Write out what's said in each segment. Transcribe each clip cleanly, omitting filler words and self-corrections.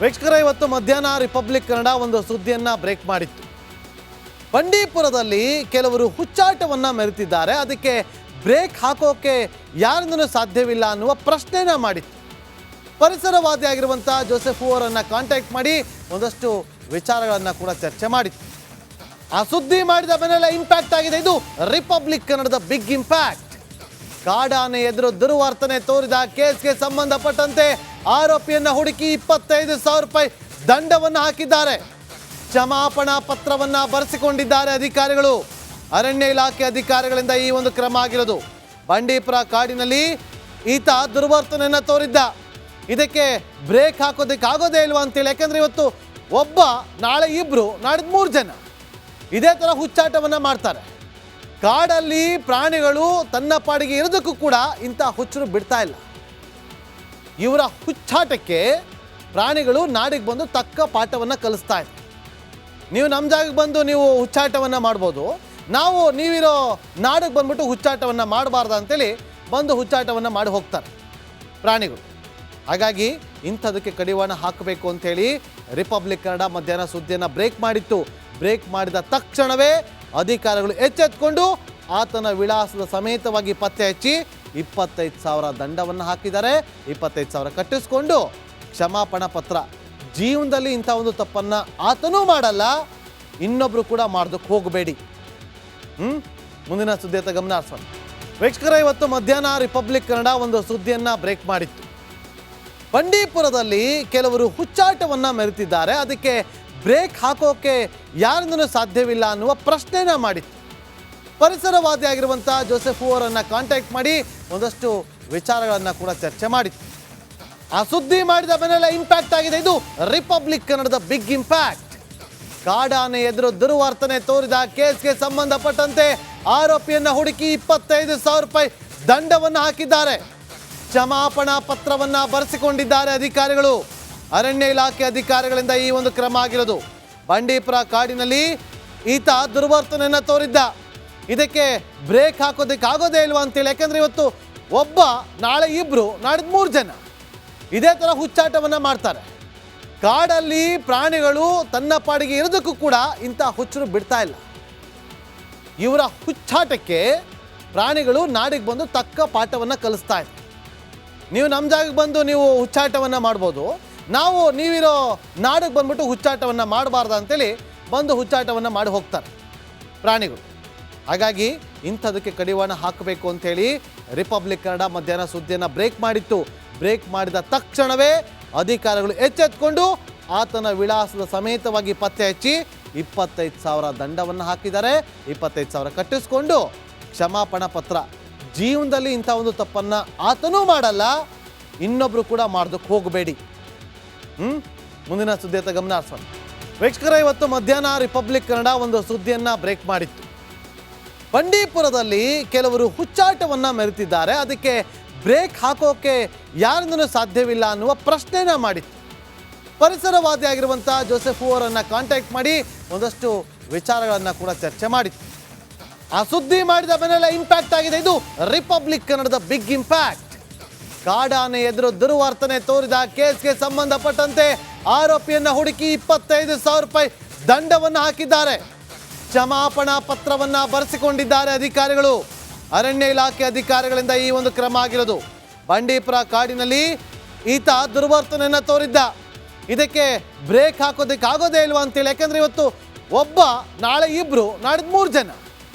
ವೀಕ್ಷಕರೇ, ಇವತ್ತು ಮಧ್ಯಾಹ್ನ ರಿಪಬ್ಲಿಕ್ ಕನ್ನಡ ಒಂದು ಸುದ್ದಿಯನ್ನು ಬ್ರೇಕ್ ಮಾಡಿತ್ತು. ಬಂಡೀಪುರದಲ್ಲಿ ಕೆಲವರು ಹುಚ್ಚಾಟವನ್ನು ಮೆರೆತಿದ್ದಾರೆ. ಅದಕ್ಕೆ ಬ್ರೇಕ್ ಹಾಕೋಕೆ ಯಾರಿಂದಲೂ ಸಾಧ್ಯವಿಲ್ಲ ಅನ್ನುವ ಪ್ರಶ್ನೆನ ಮಾಡಿತ್ತು. ಪರಿಸರವಾದಿಯಾಗಿರುವಂಥ ಜೋಸೆಫ್ ಅವರನ್ನು ಕಾಂಟ್ಯಾಕ್ಟ್ ಮಾಡಿ ಒಂದಷ್ಟು ವಿಚಾರಗಳನ್ನು ಕೂಡ ಚರ್ಚೆ ಮಾಡಿತ್ತು. ಆ ಸುದ್ದಿ ಮಾಡಿದ ಬೆನ್ನಲ್ಲೇ ಇಂಪ್ಯಾಕ್ಟ್ ಆಗಿದೆ. ಇದು ರಿಪಬ್ಲಿಕ್ ಕನ್ನಡದ ಬಿಗ್ ಇಂಪ್ಯಾಕ್ಟ್. ಕಾಡಾನೆ ಎದುರು ದುರ್ವರ್ತನೆ ತೋರಿದ ಕೇಸ್ಗೆ ಸಂಬಂಧಪಟ್ಟಂತೆ ಆರೋಪಿಯನ್ನ ಹುಡುಕಿ 25,000 ರೂಪಾಯಿ ದಂಡವನ್ನು ಹಾಕಿದ್ದಾರೆ. ಕ್ಷಮಾಪಣಾ ಪತ್ರವನ್ನ ಬರೆಸಿಕೊಂಡಿದ್ದಾರೆ ಅಧಿಕಾರಿಗಳು. ಅರಣ್ಯ ಇಲಾಖೆ ಅಧಿಕಾರಿಗಳಿಂದ ಈ ಒಂದು ಕ್ರಮ ಆಗಿರೋದು. ಬಂಡೀಪುರ ಕಾಡಿನಲ್ಲಿ ಈತ ದುರ್ವರ್ತನೆಯನ್ನ ತೋರಿದ್ದ. ಇದಕ್ಕೆ ಬ್ರೇಕ್ ಹಾಕೋದಕ್ಕಾಗೋದೇ ಇಲ್ವಾ ಅಂತೇಳಿ. ಯಾಕಂದ್ರೆ ಇವತ್ತು ಒಬ್ಬ, ನಾಳೆ ಇಬ್ರು, ನಾಡಿದ್ದು 3 ಜನ ಇದೇ ಥರ ಹುಚ್ಚಾಟವನ್ನು ಮಾಡ್ತಾರೆ. ಕಾಡಲ್ಲಿ ಪ್ರಾಣಿಗಳು ತನ್ನ ಪಾಡಿಗೆ ಇರೋದಕ್ಕೂ ಕೂಡ ಇಂಥ ಹುಚ್ಚರು ಬಿಡ್ತಾ ಇಲ್ಲ. ಇವರ ಹುಚ್ಚಾಟಕ್ಕೆ ಪ್ರಾಣಿಗಳು ನಾಡಿಗೆ ಬಂದು ತಕ್ಕ ಪಾಠವನ್ನು ಕಲಿಸ್ತಾ ಇದೆ. ನೀವು ನಮ್ಮ ಜಾಗಕ್ಕೆ ಬಂದು ನೀವು ಹುಚ್ಚಾಟವನ್ನು ಮಾಡ್ಬೋದು, ನಾವು ನೀವಿರೋ ನಾಡಿಗೆ ಬಂದ್ಬಿಟ್ಟು ಹುಚ್ಚಾಟವನ್ನು ಮಾಡಬಾರ್ದು ಅಂತೇಳಿ ಬಂದು ಹುಚ್ಚಾಟವನ್ನು ಮಾಡಿ ಹೋಗ್ತಾರೆ ಪ್ರಾಣಿಗಳು. ಹಾಗಾಗಿ ಇಂಥದಕ್ಕೆ ಕಡಿವಾಣ ಹಾಕಬೇಕು ಅಂಥೇಳಿ ರಿಪಬ್ಲಿಕ್ ಕನ್ನಡ ಮಧ್ಯಾಹ್ನ ಸುದ್ದಿಯನ್ನು ಬ್ರೇಕ್ ಮಾಡಿತ್ತು. ಬ್ರೇಕ್ ಮಾಡಿದ ತಕ್ಷಣವೇ ಅಧಿಕಾರಿಗಳು ಎಚ್ಚೆತ್ತುಕೊಂಡು ಆತನ ವಿಳಾಸದ ಸಮೇತವಾಗಿ ಪತ್ತೆ ಹಚ್ಚಿ 25,000 ದಂಡವನ್ನು ಹಾಕಿದ್ದಾರೆ. 25,000 ಕಟ್ಟಿಸ್ಕೊಂಡು ಕ್ಷಮಾಪಣಾ ಪತ್ರ. ಜೀವನದಲ್ಲಿ ಇಂಥ ಒಂದು ತಪ್ಪನ್ನು ಆತನೂ ಮಾಡಲ್ಲ, ಇನ್ನೊಬ್ರು ಕೂಡ ಮಾಡೋದಕ್ಕೆ ಹೋಗಬೇಡಿ. ಮುಂದಿನ ಸುದ್ದಿಯತ್ತ ಗಮನ ಹರಿಸೋಣ. ವೀಕ್ಷಕರೇ, ಇವತ್ತು ಮಧ್ಯಾಹ್ನ ರಿಪಬ್ಲಿಕ್ ಕನ್ನಡ ಒಂದು ಸುದ್ದಿಯನ್ನು ಬ್ರೇಕ್ ಮಾಡಿತ್ತು. ಬಂಡೀಪುರದಲ್ಲಿ ಕೆಲವರು ಹುಚ್ಚಾಟವನ್ನು ಮೆರೆತಿದ್ದಾರೆ. ಅದಕ್ಕೆ ಬ್ರೇಕ್ ಹಾಕೋಕೆ ಯಾರಿಂದಲೂ ಸಾಧ್ಯವಿಲ್ಲ ಅನ್ನುವ ಪ್ರಶ್ನೆನ ಮಾಡಿತ್ತು. ಪರಿಸರವಾದಿಯಾಗಿರುವಂಥ ಜೋಸೆಫ್ ಅವರನ್ನು ಕಾಂಟ್ಯಾಕ್ಟ್ ಮಾಡಿ ಒಂದಷ್ಟು ವಿಚಾರಗಳನ್ನು ಕೂಡ ಚರ್ಚೆ ಮಾಡಿತ್ತು. ಆ ಸುದ್ದಿ ಮಾಡಿದ ಬೆನ್ನಲ್ಲೇ ಇಂಪ್ಯಾಕ್ಟ್ ಆಗಿದೆ. ಇದು ರಿಪಬ್ಲಿಕ್ ಕನ್ನಡದ ಬಿಗ್ ಇಂಪ್ಯಾಕ್ಟ್. ಕಾಡಾನೆ ಎದುರು ದುರ್ವರ್ತನೆ ತೋರಿದ ಕೇಸ್ಗೆ ಸಂಬಂಧಪಟ್ಟಂತೆ ಆರೋಪಿಯನ್ನ ಹುಡುಕಿ 25,000 ರೂಪಾಯಿ ದಂಡವನ್ನು ಹಾಕಿದ್ದಾರೆ. ಕ್ಷಮಾಪಣಾ ಪತ್ರವನ್ನ ಬರೆಸಿಕೊಂಡಿದ್ದಾರೆ ಅಧಿಕಾರಿಗಳು. ಅರಣ್ಯ ಇಲಾಖೆ ಅಧಿಕಾರಿಗಳಿಂದ ಈ ಒಂದು ಕ್ರಮ ಆಗಿರೋದು. ಬಂಡೀಪುರ ಕಾಡಿನಲ್ಲಿ ಈತ ದುರ್ವರ್ತನೆಯನ್ನ ತೋರಿದ್ದ. ಇದಕ್ಕೆ ಬ್ರೇಕ್ ಹಾಕೋದಕ್ಕಾಗೋದೇ ಇಲ್ವಾ ಅಂತೇಳಿ. ಯಾಕಂದ್ರೆ ಇವತ್ತು ಒಬ್ಬ, ನಾಳೆ ಇಬ್ರು, ನಾಡಿದ್ದು 3 ಜನ ಇದೇ ಥರ ಹುಚ್ಚಾಟವನ್ನು ಮಾಡ್ತಾರೆ. ಕಾಡಲ್ಲಿ ಪ್ರಾಣಿಗಳು ತನ್ನ ಪಾಡಿಗೆ ಇರೋದಕ್ಕೂ ಕೂಡ ಇಂಥ ಹುಚ್ಚರು ಬಿಡ್ತಾ ಇಲ್ಲ. ಇವರ ಹುಚ್ಚಾಟಕ್ಕೆ ಪ್ರಾಣಿಗಳು ನಾಡಿಗೆ ಬಂದು ತಕ್ಕ ಪಾಠವನ್ನು ಕಲಿಸ್ತಾ ಇದೆ. ನೀವು ನಮ್ಮ ಜಾಗಕ್ಕೆ ಬಂದು ನೀವು ಹುಚ್ಚಾಟವನ್ನು ಮಾಡ್ಬೋದು, ನಾವು ನೀವಿರೋ ನಾಡಿಗೆ ಬಂದ್ಬಿಟ್ಟು ಹುಚ್ಚಾಟವನ್ನು ಮಾಡಬಾರ್ದು ಅಂತೇಳಿ ಬಂದು ಹುಚ್ಚಾಟವನ್ನು ಮಾಡಿ ಹೋಗ್ತಾರೆ ಪ್ರಾಣಿಗಳು. ಹಾಗಾಗಿ ಇಂಥದಕ್ಕೆ ಕಡಿವಾಣ ಹಾಕಬೇಕು ಅಂಥೇಳಿ ರಿಪಬ್ಲಿಕ್ ಕನ್ನಡ ಮಧ್ಯಾಹ್ನ ಸುದ್ದಿಯನ್ನು ಬ್ರೇಕ್ ಮಾಡಿತ್ತು. ಬ್ರೇಕ್ ಮಾಡಿದ ತಕ್ಷಣವೇ ಅಧಿಕಾರಿಗಳು ಎಚ್ಚೆತ್ತುಕೊಂಡು ಆತನ ವಿಳಾಸದ ಸಮೇತವಾಗಿ ಪತ್ತೆ ಹಚ್ಚಿ 25,000 ದಂಡವನ್ನು ಹಾಕಿದ್ದಾರೆ. 25,000 ಕಟ್ಟಿಸ್ಕೊಂಡು ಕ್ಷಮಾಪಣಾ ಪತ್ರ. ಜೀವನದಲ್ಲಿ ಇಂಥ ಒಂದು ತಪ್ಪನ್ನು ಆತನೂ ಮಾಡಲ್ಲ, ಇನ್ನೊಬ್ರು ಕೂಡ ಮಾಡೋದಕ್ಕೆ ಹೋಗಬೇಡಿ. ಮುಂದಿನ ಸುದ್ದಿಯತ್ತ ಗಮನ ಹರಿಸೋಣ. ವೀಕ್ಷಕರೇ, ಇವತ್ತು ಮಧ್ಯಾಹ್ನ ರಿಪಬ್ಲಿಕ್ ಕನ್ನಡ ಒಂದು ಸುದ್ದಿಯನ್ನು ಬ್ರೇಕ್ ಮಾಡಿತ್ತು. ಬಂಡೀಪುರದಲ್ಲಿ ಕೆಲವರು ಹುಚ್ಚಾಟವನ್ನು ಮೆರೆತಿದ್ದಾರೆ. ಅದಕ್ಕೆ ಬ್ರೇಕ್ ಹಾಕೋಕೆ ಯಾರಿಂದಲೂ ಸಾಧ್ಯವಿಲ್ಲ ಅನ್ನುವ ಪ್ರಶ್ನೆನ ಮಾಡಿತ್ತು. ಪರಿಸರವಾದಿಯಾಗಿರುವಂಥ ಜೋಸೆಫ್ ಅವರನ್ನು ಕಾಂಟ್ಯಾಕ್ಟ್ ಮಾಡಿ ಒಂದಷ್ಟು ವಿಚಾರಗಳನ್ನು ಕೂಡ ಚರ್ಚೆ ಮಾಡಿತ್ತು. ಆ ಸುದ್ದಿ ಮಾಡಿದ ಬೆನ್ನಲ್ಲೇ ಇಂಪ್ಯಾಕ್ಟ್ ಆಗಿದೆ. ಇದು ರಿಪಬ್ಲಿಕ್ ಕನ್ನಡದ ಬಿಗ್ ಇಂಪ್ಯಾಕ್ಟ್. ಕಾಡಾನೆ ಎದುರು ದುರ್ವರ್ತನೆ ತೋರಿದ ಕೇಸ್ಗೆ ಸಂಬಂಧಪಟ್ಟಂತೆ ಆರೋಪಿಯನ್ನ ಹುಡುಕಿ 25,000 ರೂಪಾಯಿ ದಂಡವನ್ನು ಹಾಕಿದ್ದಾರೆ. ಕ್ಷಮಾಪಣಾ ಪತ್ರವನ್ನ ಬರೆಸಿಕೊಂಡಿದ್ದಾರೆ ಅಧಿಕಾರಿಗಳು. ಅರಣ್ಯ ಇಲಾಖೆ ಅಧಿಕಾರಿಗಳಿಂದ ಈ ಒಂದು ಕ್ರಮ ಆಗಿರೋದು. ಬಂಡೀಪುರ ಕಾಡಿನಲ್ಲಿ ಈತ ದುರ್ವರ್ತನೆಯನ್ನ ತೋರಿದ್ದ. ಇದಕ್ಕೆ ಬ್ರೇಕ್ ಹಾಕೋದಕ್ಕಾಗೋದೇ ಇಲ್ವಾ ಅಂತೇಳಿ. ಯಾಕಂದ್ರೆ ಇವತ್ತು ಒಬ್ಬ, ನಾಳೆ ಇಬ್ರು, ನಾಡಿದ್ದು 3 ಜನ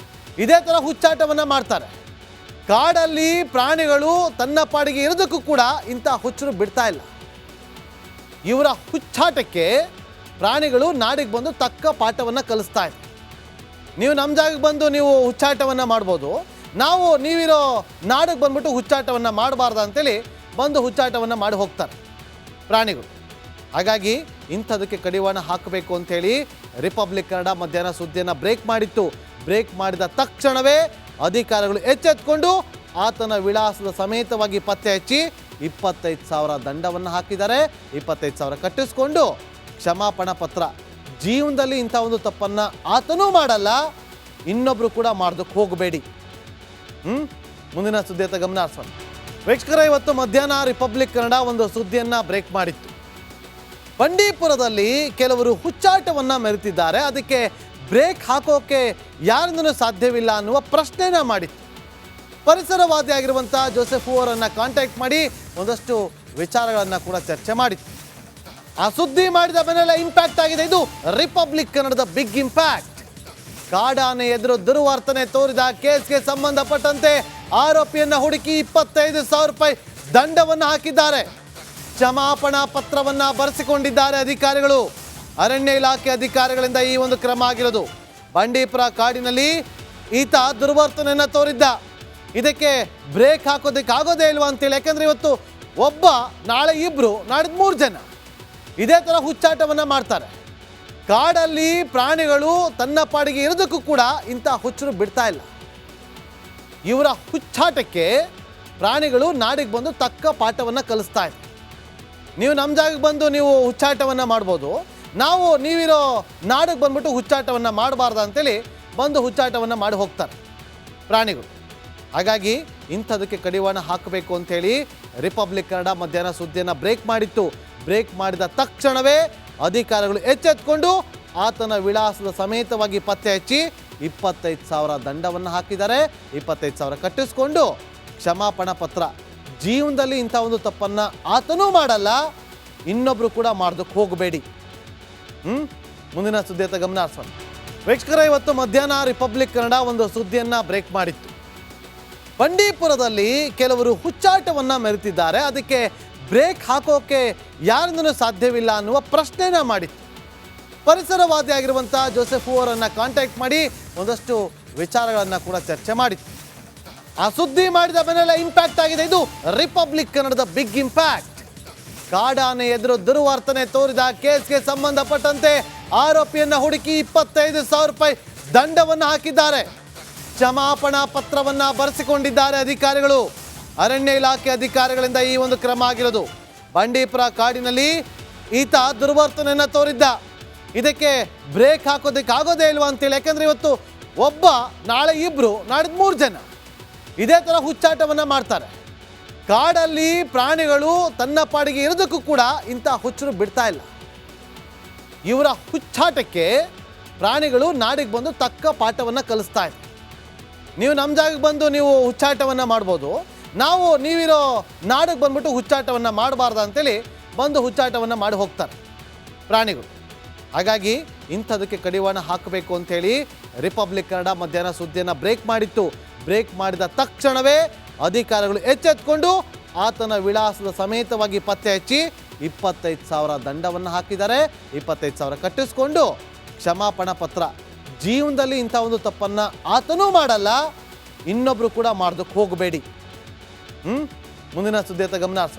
ಇದೇ ಥರ ಹುಚ್ಚಾಟವನ್ನು ಮಾಡ್ತಾರೆ. ಕಾಡಲ್ಲಿ ಪ್ರಾಣಿಗಳು ತನ್ನ ಪಾಡಿಗೆ ಇರೋದಕ್ಕೂ ಕೂಡ ಇಂಥ ಹುಚ್ಚರು ಬಿಡ್ತಾ ಇಲ್ಲ. ಇವರ ಹುಚ್ಚಾಟಕ್ಕೆ ಪ್ರಾಣಿಗಳು ನಾಡಿಗೆ ಬಂದು ತಕ್ಕ ಪಾಠವನ್ನು ಕಲಿಸ್ತಾ ಇದೆ. ನೀವು ನಮ್ಮ ಜಾಗಕ್ಕೆ ಬಂದು ನೀವು ಹುಚ್ಚಾಟವನ್ನು ಮಾಡ್ಬೋದು, ನಾವು ನೀವಿರೋ ನಾಡಿಗೆ ಬಂದ್ಬಿಟ್ಟು ಹುಚ್ಚಾಟವನ್ನು ಮಾಡಬಾರ್ದು ಅಂತೇಳಿ ಬಂದು ಹುಚ್ಚಾಟವನ್ನು ಮಾಡಿ ಹೋಗ್ತಾರೆ ಪ್ರಾಣಿಗಳು. ಹಾಗಾಗಿ ಇಂಥದಕ್ಕೆ ಕಡಿವಾಣ ಹಾಕಬೇಕು ಅಂಥೇಳಿ ರಿಪಬ್ಲಿಕ್ ಕನ್ನಡ ಮಧ್ಯಾಹ್ನ ಸುದ್ದಿಯನ್ನು ಬ್ರೇಕ್ ಮಾಡಿತ್ತು. ಬ್ರೇಕ್ ಮಾಡಿದ ತಕ್ಷಣವೇ ಅಧಿಕಾರಿಗಳು ಎಚ್ಚೆತ್ತುಕೊಂಡು ಆತನ ವಿಳಾಸದ ಸಮೇತವಾಗಿ ಪತ್ತೆ ಹಚ್ಚಿ 25,000 ದಂಡವನ್ನು ಹಾಕಿದ್ದಾರೆ. 25,000 ಕಟ್ಟಿಸ್ಕೊಂಡು ಕ್ಷಮಾಪಣಾ ಪತ್ರ. ಜೀವನದಲ್ಲಿ ಇಂಥ ಒಂದು ತಪ್ಪನ್ನು ಆತನೂ ಮಾಡಲ್ಲ, ಇನ್ನೊಬ್ರು ಕೂಡ ಮಾಡೋದಕ್ಕೆ ಹೋಗಬೇಡಿ. ಮುಂದಿನ ಸುದ್ದಿಯತ್ತ ಗಮನ ಹರಿಸೋಣ. ವೀಕ್ಷಕರೇ, ಇವತ್ತು ಮಧ್ಯಾಹ್ನ ರಿಪಬ್ಲಿಕ್ ಕನ್ನಡ ಒಂದು ಸುದ್ದಿಯನ್ನು ಬ್ರೇಕ್ ಮಾಡಿತ್ತು. ಬಂಡೀಪುರದಲ್ಲಿ ಕೆಲವರು ಹುಚ್ಚಾಟವನ್ನ ಮೆರೆತಿದ್ದಾರೆ. ಅದಕ್ಕೆ ಬ್ರೇಕ್ ಹಾಕೋಕೆ ಯಾರಿಂದನೂ ಸಾಧ್ಯವಿಲ್ಲ ಅನ್ನುವ ಪ್ರಶ್ನೆನ ಮಾಡಿತ್ತು. ಪರಿಸರವಾದಿಯಾಗಿರುವಂಥ ಜೋಸೆಫ್ ಅವರನ್ನು ಕಾಂಟ್ಯಾಕ್ಟ್ ಮಾಡಿ ಒಂದಷ್ಟು ವಿಚಾರಗಳನ್ನು ಕೂಡ ಚರ್ಚೆ ಮಾಡಿತ್ತು. ಆ ಸುದ್ದಿ ಮಾಡಿದ ಬೆನ್ನಲ್ಲೇ ಇಂಪ್ಯಾಕ್ಟ್ ಆಗಿದೆ. ಇದು ರಿಪಬ್ಲಿಕ್ ಕನ್ನಡದ ಬಿಗ್ ಇಂಪ್ಯಾಕ್ಟ್. ಕಾಡಾನೆ ಎದುರು ದುರ್ವರ್ತನೆ ತೋರಿದ ಕೇಸ್ಗೆ ಸಂಬಂಧಪಟ್ಟಂತೆ ಆರೋಪಿಯನ್ನ ಹುಡುಕಿ 25,000 ರೂಪಾಯಿ ದಂಡವನ್ನು ಹಾಕಿದ್ದಾರೆ. ಕ್ಷಮಾಪಣಾ ಪತ್ರವನ್ನ ಬರೆಸಿಕೊಂಡಿದ್ದಾರೆ ಅಧಿಕಾರಿಗಳು. ಅರಣ್ಯ ಇಲಾಖೆ ಅಧಿಕಾರಿಗಳಿಂದ ಈ ಒಂದು ಕ್ರಮ ಆಗಿರೋದು. ಬಂಡೀಪುರ ಕಾಡಿನಲ್ಲಿ ಈತ ದುರ್ವರ್ತನೆಯನ್ನ ತೋರಿದ್ದ. ಇದಕ್ಕೆ ಬ್ರೇಕ್ ಹಾಕೋದಕ್ಕೆ ಆಗೋದೇ ಇಲ್ವಾ ಅಂತೇಳಿ. ಯಾಕಂದ್ರೆ ಇವತ್ತು ಒಬ್ಬ, ನಾಳೆ ಇಬ್ರು, ನಾಡಿದ್ದು 3 ಜನ ಇದೇ ಥರ ಹುಚ್ಚಾಟವನ್ನ ಮಾಡ್ತಾರೆ. ಕಾಡಲ್ಲಿ ಪ್ರಾಣಿಗಳು ತನ್ನ ಪಾಡಿಗೆ ಇರೋದಕ್ಕೂ ಕೂಡ ಇಂಥ ಹುಚ್ಚರು ಬಿಡ್ತಾ ಇಲ್ಲ. ಇವರ ಹುಚ್ಚಾಟಕ್ಕೆ ಪ್ರಾಣಿಗಳು ನಾಡಿಗೆ ಬಂದು ತಕ್ಕ ಪಾಠವನ್ನು ಕಲಿಸ್ತಾ ಇದೆ. ನೀವು ನಮ್ಮ ಜಾಗಕ್ಕೆ ಬಂದು ನೀವು ಹುಚ್ಚಾಟವನ್ನು ಮಾಡ್ಬೋದು, ನಾವು ನೀವಿರೋ ನಾಡಿಗೆ ಬಂದ್ಬಿಟ್ಟು ಹುಚ್ಚಾಟವನ್ನು ಮಾಡಬಾರ್ದು ಅಂತೇಳಿ ಬಂದು ಹುಚ್ಚಾಟವನ್ನು ಮಾಡಿ ಹೋಗ್ತಾರೆ ಪ್ರಾಣಿಗಳು. ಹಾಗಾಗಿ ಇಂಥದಕ್ಕೆ ಕಡಿವಾಣ ಹಾಕಬೇಕು ಅಂಥೇಳಿ ರಿಪಬ್ಲಿಕ್ ಕನ್ನಡ ಮಧ್ಯಾಹ್ನ ಸುದ್ದಿಯನ್ನು ಬ್ರೇಕ್ ಮಾಡಿತ್ತು. ಬ್ರೇಕ್ ಮಾಡಿದ ತಕ್ಷಣವೇ ಅಧಿಕಾರಿಗಳು ಎಚ್ಚೆತ್ತುಕೊಂಡು ಆತನ ವಿಳಾಸದ ಸಮೇತವಾಗಿ ಪತ್ತೆ ಹಚ್ಚಿ 25,000 ದಂಡವನ್ನು ಹಾಕಿದ್ದಾರೆ. 25,000 ಕಟ್ಟಿಸ್ಕೊಂಡು ಕ್ಷಮಾಪಣಾ ಪತ್ರ. ಜೀವನದಲ್ಲಿ ಇಂಥ ಒಂದು ತಪ್ಪನ್ನು ಆತನೂ ಮಾಡಲ್ಲ, ಇನ್ನೊಬ್ರು ಕೂಡ ಮಾಡೋದಕ್ಕೆ ಹೋಗಬೇಡಿ. ಮುಂದಿನ ಸುದ್ದಿಯತ್ತ ಗಮನ ಹರಿಸೋಣ. ವೀಕ್ಷಕರ, ಇವತ್ತು ಮಧ್ಯಾಹ್ನ ರಿಪಬ್ಲಿಕ್ ಕನ್ನಡ ಒಂದು ಸುದ್ದಿಯನ್ನು ಬ್ರೇಕ್ ಮಾಡಿತ್ತು. ಬಂಡೀಪುರದಲ್ಲಿ ಕೆಲವರು ಹುಚ್ಚಾಟವನ್ನು ಮೆರೆತಿದ್ದಾರೆ. ಅದಕ್ಕೆ ಬ್ರೇಕ್ ಹಾಕೋಕೆ ಯಾರಿಂದನೂ ಸಾಧ್ಯವಿಲ್ಲ ಅನ್ನುವ ಪ್ರಶ್ನೆನ ಮಾಡಿತ್ತು. ಪರಿಸರವಾದಿಯಾಗಿರುವಂಥ ಜೋಸೆಫ್ ಅವರನ್ನು ಕಾಂಟ್ಯಾಕ್ಟ್ ಮಾಡಿ ಒಂದಷ್ಟು ವಿಚಾರಗಳನ್ನು ಕೂಡ ಚರ್ಚೆ ಮಾಡಿತ್ತು. ಆ ಸುದ್ದಿ ಮಾಡಿದ ಬೆನ್ನಲ್ಲೇ ಇಂಪ್ಯಾಕ್ಟ್ ಆಗಿದೆ. ಇದು ರಿಪಬ್ಲಿಕ್ ಕನ್ನಡದ ಬಿಗ್ ಇಂಪ್ಯಾಕ್ಟ್. ಕಾಡಾನೆ ಎದುರು ದುರ್ವರ್ತನೆ ತೋರಿದ ಕೇಸ್ಗೆ ಸಂಬಂಧಪಟ್ಟಂತೆ ಆರೋಪಿಯನ್ನ ಹುಡುಕಿ 25,000 ರೂಪಾಯಿ ದಂಡವನ್ನು ಹಾಕಿದ್ದಾರೆ. ಕ್ಷಮಾಪಣಾ ಪತ್ರವನ್ನ ಬರೆಸಿಕೊಂಡಿದ್ದಾರೆ ಅಧಿಕಾರಿಗಳು. ಅರಣ್ಯ ಇಲಾಖೆ ಅಧಿಕಾರಿಗಳಿಂದ ಈ ಒಂದು ಕ್ರಮ ಆಗಿರೋದು. ಬಂಡೀಪುರ ಕಾಡಿನಲ್ಲಿ ಈತ ದುರ್ವರ್ತನೆಯನ್ನ ತೋರಿದ್ದ. ಇದಕ್ಕೆ ಬ್ರೇಕ್ ಹಾಕೋದಕ್ಕೆ ಆಗೋದೇ ಇಲ್ವಾ ಅಂತೇಳಿ. ಯಾಕಂದ್ರೆ ಇವತ್ತು ಒಬ್ಬ, ನಾಳೆ ಇಬ್ರು, ನಾಡಿದ್ದು 3 ಜನ ಇದೇ ಥರ ಹುಚ್ಚಾಟವನ್ನು ಮಾಡ್ತಾರೆ. ಕಾಡಲ್ಲಿ ಪ್ರಾಣಿಗಳು ತನ್ನ ಪಾಡಿಗೆ ಇರೋದಕ್ಕೂ ಕೂಡ ಇಂಥ ಹುಚ್ಚರು ಬಿಡ್ತಾ ಇಲ್ಲ. ಇವರ ಹುಚ್ಚಾಟಕ್ಕೆ ಪ್ರಾಣಿಗಳು ನಾಡಿಗೆ ಬಂದು ತಕ್ಕ ಪಾಠವನ್ನು ಕಲಿಸ್ತಾ ಇದೆ. ನೀವು ನಮ್ಮ ಜಾಗಕ್ಕೆ ಬಂದು ನೀವು ಹುಚ್ಚಾಟವನ್ನು ಮಾಡ್ಬೋದು, ನಾವು ನೀವಿರೋ ನಾಡಿಗೆ ಬಂದ್ಬಿಟ್ಟು ಹುಚ್ಚಾಟವನ್ನು ಮಾಡಬಾರ್ದು ಅಂತೇಳಿ ಬಂದು ಹುಚ್ಚಾಟವನ್ನು ಮಾಡಿ ಹೋಗ್ತಾರೆ ಪ್ರಾಣಿಗಳು. ಹಾಗಾಗಿ ಇಂಥದಕ್ಕೆ ಕಡಿವಾಣ ಹಾಕಬೇಕು ಅಂಥೇಳಿ ರಿಪಬ್ಲಿಕ್ ಕನ್ನಡ ಮಧ್ಯಾಹ್ನ ಸುದ್ದಿಯನ್ನು ಬ್ರೇಕ್ ಮಾಡಿತ್ತು. ಬ್ರೇಕ್ ಮಾಡಿದ ತಕ್ಷಣವೇ ಅಧಿಕಾರಿಗಳು ಎಚ್ಚೆತ್ತುಕೊಂಡು ಆತನ ವಿಳಾಸದ ಸಮೇತವಾಗಿ ಪತ್ತೆ ಹಚ್ಚಿ 25,000 ದಂಡವನ್ನು ಹಾಕಿದ್ದಾರೆ. 25,000 ಕಟ್ಟಿಸ್ಕೊಂಡು ಕ್ಷಮಾಪಣಾ ಪತ್ರ. ಜೀವನದಲ್ಲಿ ಇಂಥ ಒಂದು ತಪ್ಪನ್ನು ಆತನೂ ಮಾಡಲ್ಲ, ಇನ್ನೊಬ್ರು ಕೂಡ ಮಾಡೋದಕ್ಕೆ ಹೋಗಬೇಡಿ. ಮುಂದಿನ ಸುದ್ದಿಯತ್ತ ಗಮನ ಹರಿಸೋಣ.